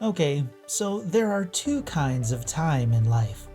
Okay, so there are two kinds of time in life: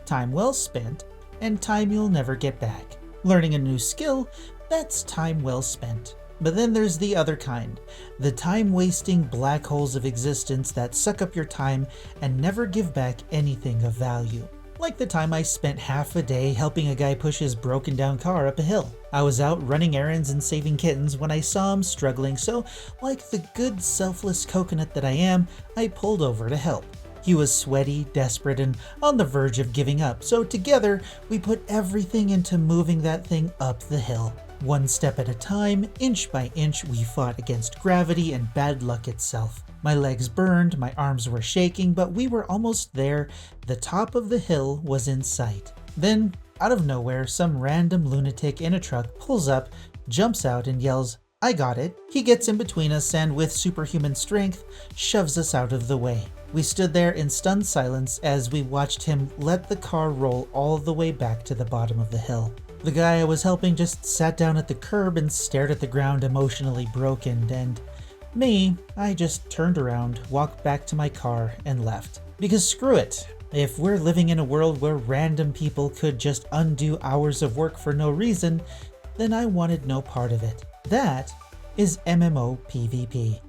time well spent and time you'll never get back. Learning a new skill, that's time well spent. But then there's the other kind, the time-wasting black holes of existence that suck up your time and never give back anything of value. Like the time I spent half a day helping a guy push his broken down car up a hill. I was out running errands and saving kittens when I saw him struggling, so like the good selfless coconut that I am, I pulled over to help. He was sweaty, desperate, and on the verge of giving up, so together we put everything into moving that thing up the hill. One step at a time, inch by inch, we fought against gravity and bad luck itself. My legs burned, my arms were shaking, but we were almost there. The top of the hill was in sight. Then, out of nowhere, some random lunatic in a truck pulls up, jumps out, and yells, "I got it." He gets in between us and, with superhuman strength, shoves us out of the way. We stood there in stunned silence as we watched him let the car roll all the way back to the bottom of the hill. The guy I was helping just sat down at the curb and stared at the ground, emotionally broken, and me, I just turned around, walked back to my car, and left. Because screw it. If we're living in a world where random people could just undo hours of work for no reason, then I wanted no part of it. That is MMO PvP.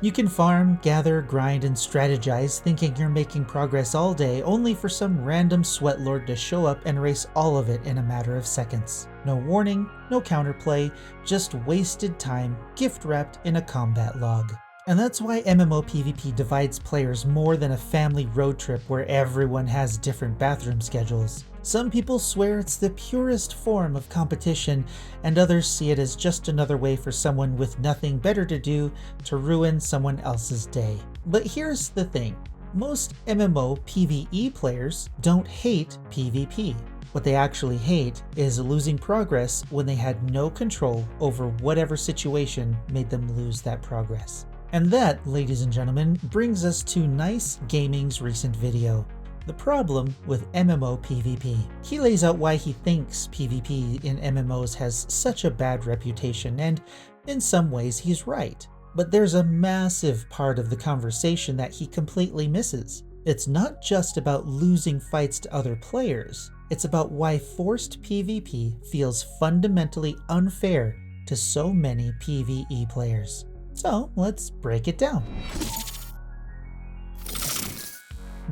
You can farm, gather, grind, and strategize thinking you're making progress all day, only for some random sweatlord to show up and erase all of it in a matter of seconds. No warning, no counterplay, just wasted time gift wrapped in a combat log. And that's why MMO PvP divides players more than a family road trip where everyone has different bathroom schedules. Some people swear it's the purest form of competition, and others see it as just another way for someone with nothing better to do to ruin someone else's day. But here's the thing. Most MMO PvE players don't hate PvP. What they actually hate is losing progress when they had no control over whatever situation made them lose that progress. And that, ladies and gentlemen, brings us to Nyce Gaming's recent video. The problem with MMO PvP. He lays out why he thinks PvP in MMOs has such a bad reputation, and in some ways he's right. But there's a massive part of the conversation that he completely misses. It's not just about losing fights to other players, it's about why forced PvP feels fundamentally unfair to so many PvE players. So let's break it down.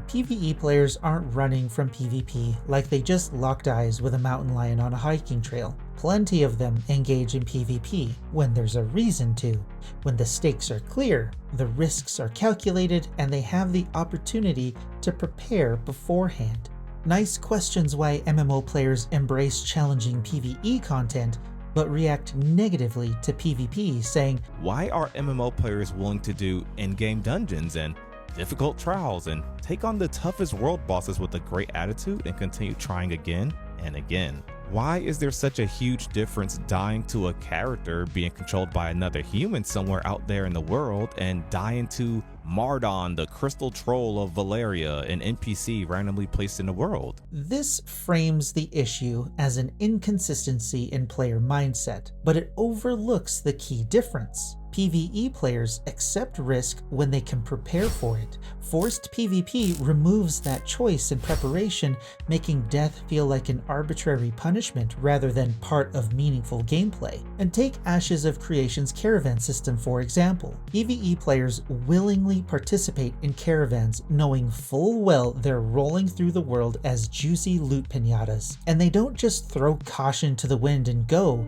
PvE players aren't running from PvP like they just locked eyes with a mountain lion on a hiking trail. Plenty of them engage in PvP when there's a reason to, when the stakes are clear, the risks are calculated, and they have the opportunity to prepare beforehand. Nyce questions why MMO players embrace challenging PvE content but react negatively to PvP, saying, "Why are MMO players willing to do in-game dungeons and difficult trials and take on the toughest world bosses with a great attitude and continue trying again and again? Why is there such a huge difference dying to a character being controlled by another human somewhere out there in the world and dying to Mardon, the crystal troll of Valeria, an NPC randomly placed in the world?" This frames the issue as an inconsistency in player mindset, but it overlooks the key difference. PvE players accept risk when they can prepare for it. Forced PvP removes that choice and preparation, making death feel like an arbitrary punishment rather than part of meaningful gameplay. And take Ashes of Creation's caravan system for example. PvE players willingly participate in caravans knowing full well they're rolling through the world as juicy loot pinatas. And they don't just throw caution to the wind and go,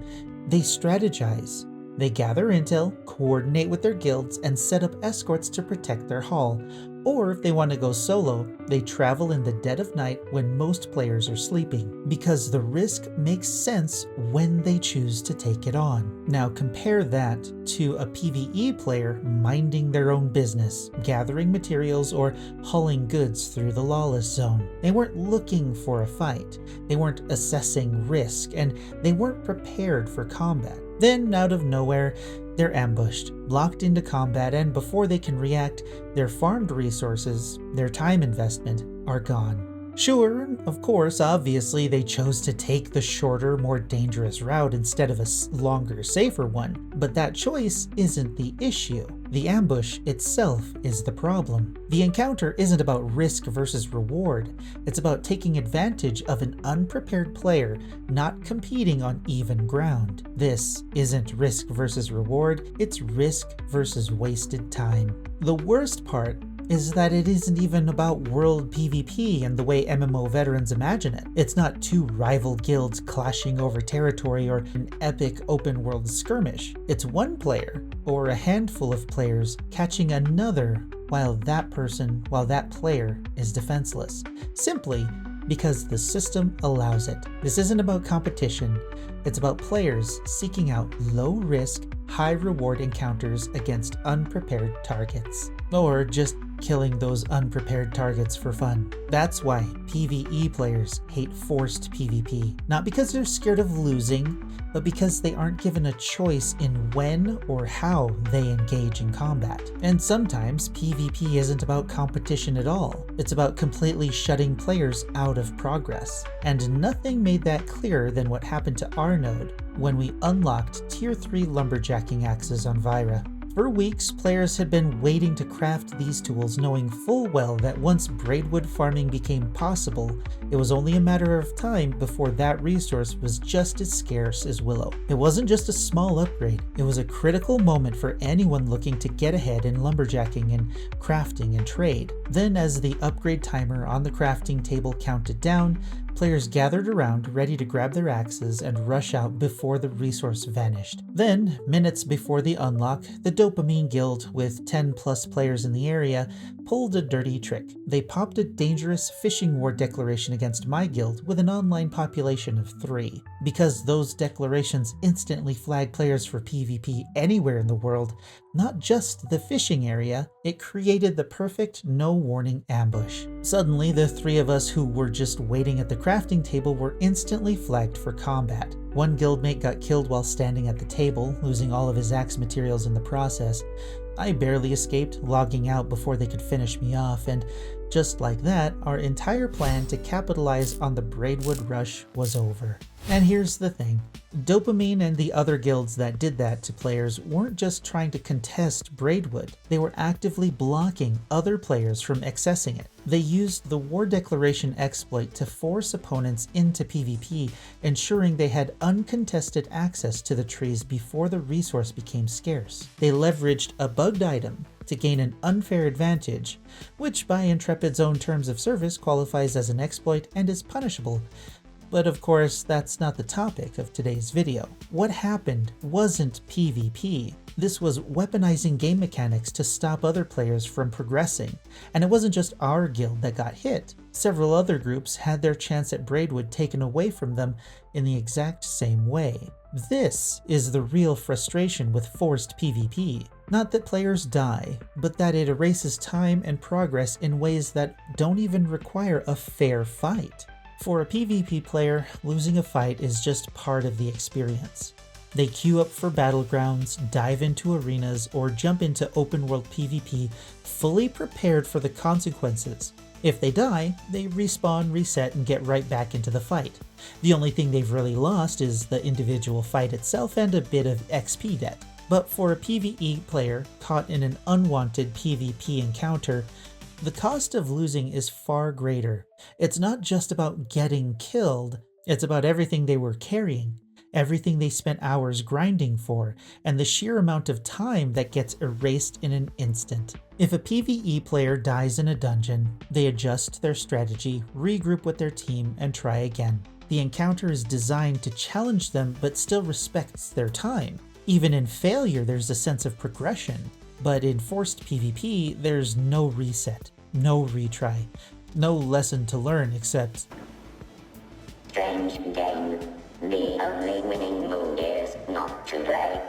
they strategize. They gather intel, coordinate with their guilds, and set up escorts to protect their haul. Or if they want to go solo, they travel in the dead of night when most players are sleeping, because the risk makes sense when they choose to take it on. Now compare that to a PvE player minding their own business, gathering materials or hauling goods through the lawless zone. They weren't looking for a fight, they weren't assessing risk, and they weren't prepared for combat. Then, out of nowhere, they're ambushed, locked into combat, and before they can react, their farmed resources, their time investment, are gone. Sure, of course, obviously they chose to take the shorter, more dangerous route instead of a longer, safer one, but that choice isn't the issue. The ambush itself is the problem. The encounter isn't about risk versus reward, it's about taking advantage of an unprepared player not competing on even ground. This isn't risk versus reward, it's risk versus wasted time. The worst part is that it isn't even about world PvP in the way MMO veterans imagine it. It's not two rival guilds clashing over territory or an epic open world skirmish. It's one player, or a handful of players, catching another while that player is defenseless, simply because the system allows it. This isn't about competition, it's about players seeking out low-risk, high-reward encounters against unprepared targets. Or just killing those unprepared targets for fun. That's why PvE players hate forced PvP. Not because they're scared of losing, but because they aren't given a choice in when or how they engage in combat. And sometimes PvP isn't about competition at all. It's about completely shutting players out of progress. And nothing made that clearer than what happened to our node when we unlocked Tier 3 lumberjacking axes on Vyra. For weeks, players had been waiting to craft these tools, knowing full well that once braidwood farming became possible, it was only a matter of time before that resource was just as scarce as willow. It wasn't just a small upgrade, it was a critical moment for anyone looking to get ahead in lumberjacking and crafting and trade. Then, as the upgrade timer on the crafting table counted down, players gathered around, ready to grab their axes and rush out before the resource vanished. Then, minutes before the unlock, the Dopamine Guild, with 10 plus players in the area, pulled a dirty trick. They popped a dangerous fishing war declaration against my guild with an online population of 3. Because those declarations instantly flag players for PvP anywhere in the world, not just the fishing area, it created the perfect no-warning ambush. Suddenly, the 3 of us who were just waiting at the crafting table were instantly flagged for combat. One guildmate got killed while standing at the table, losing all of his axe materials in the process. I barely escaped, logging out before they could finish me off, and just like that, our entire plan to capitalize on the Braidwood rush was over. And here's the thing. Dopamine and the other guilds that did that to players weren't just trying to contest Braidwood, they were actively blocking other players from accessing it. They used the War Declaration exploit to force opponents into PvP, ensuring they had uncontested access to the trees before the resource became scarce. They leveraged a bugged item to gain an unfair advantage, which by Intrepid's own terms of service qualifies as an exploit and is punishable. But of course, that's not the topic of today's video. What happened wasn't PvP. This was weaponizing game mechanics to stop other players from progressing. And it wasn't just our guild that got hit. Several other groups had their chance at Braidwood taken away from them in the exact same way. This is the real frustration with forced PvP. Not that players die, but that it erases time and progress in ways that don't even require a fair fight. For a PvP player, losing a fight is just part of the experience. They queue up for battlegrounds, dive into arenas, or jump into open world PvP fully prepared for the consequences. If they die, they respawn, reset, and get right back into the fight. The only thing they've really lost is the individual fight itself and a bit of XP debt. But for a PvE player caught in an unwanted PvP encounter, the cost of losing is far greater. It's not just about getting killed, it's about everything they were carrying, everything they spent hours grinding for, and the sheer amount of time that gets erased in an instant. If a PvE player dies in a dungeon, they adjust their strategy, regroup with their team, and try again. The encounter is designed to challenge them but still respects their time. Even in failure, there's a sense of progression. But in forced PvP, there's no reset, no retry, no lesson to learn except... Strange game. The only winning move is not to play.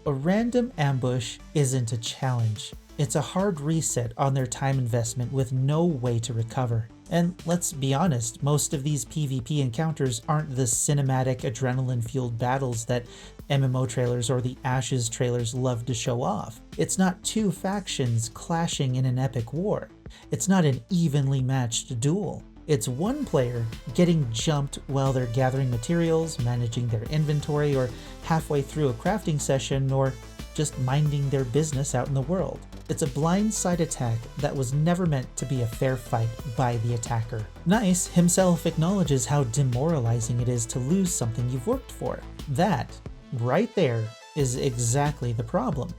A random ambush isn't a challenge. It's a hard reset on their time investment with no way to recover. And let's be honest, most of these PvP encounters aren't the cinematic, adrenaline-fueled battles that MMO trailers or the Ashes trailers love to show off. It's not two factions clashing in an epic war. It's not an evenly matched duel. It's one player getting jumped while they're gathering materials, managing their inventory, or halfway through a crafting session, or just minding their business out in the world. It's a blindside attack that was never meant to be a fair fight by the attacker. Nyce himself acknowledges how demoralizing it is to lose something you've worked for. That, right there, is exactly the problem.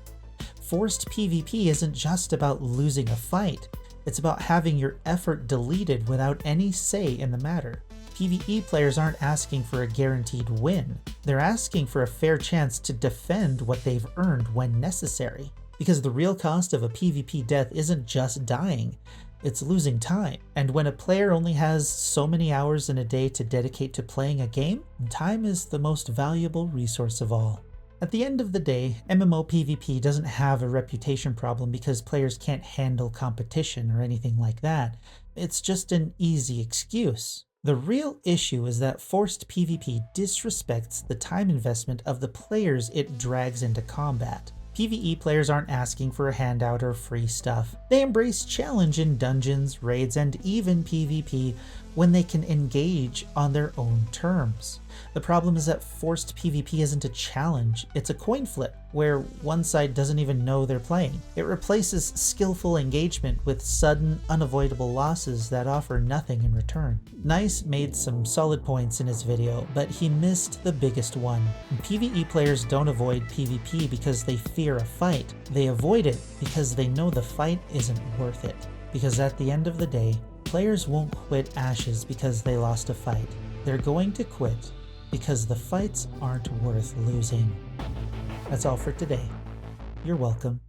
Forced PvP isn't just about losing a fight, it's about having your effort deleted without any say in the matter. PvE players aren't asking for a guaranteed win, they're asking for a fair chance to defend what they've earned when necessary. Because the real cost of a PvP death isn't just dying, it's losing time. And when a player only has so many hours in a day to dedicate to playing a game, time is the most valuable resource of all. At the end of the day, MMO PvP doesn't have a reputation problem because players can't handle competition or anything like that. It's just an easy excuse. The real issue is that forced PvP disrespects the time investment of the players it drags into combat. PvE players aren't asking for a handout or free stuff. They embrace challenge in dungeons, raids, and even PvP when they can engage on their own terms. The problem is that forced PvP isn't a challenge, it's a coin flip, where one side doesn't even know they're playing. It replaces skillful engagement with sudden, unavoidable losses that offer nothing in return. Nyce made some solid points in his video, but he missed the biggest one. PvE players don't avoid PvP because they fear a fight. They avoid it because they know the fight isn't worth it. Because at the end of the day, players won't quit Ashes because they lost a fight. They're going to quit because the fights aren't worth losing. That's all for today. You're welcome.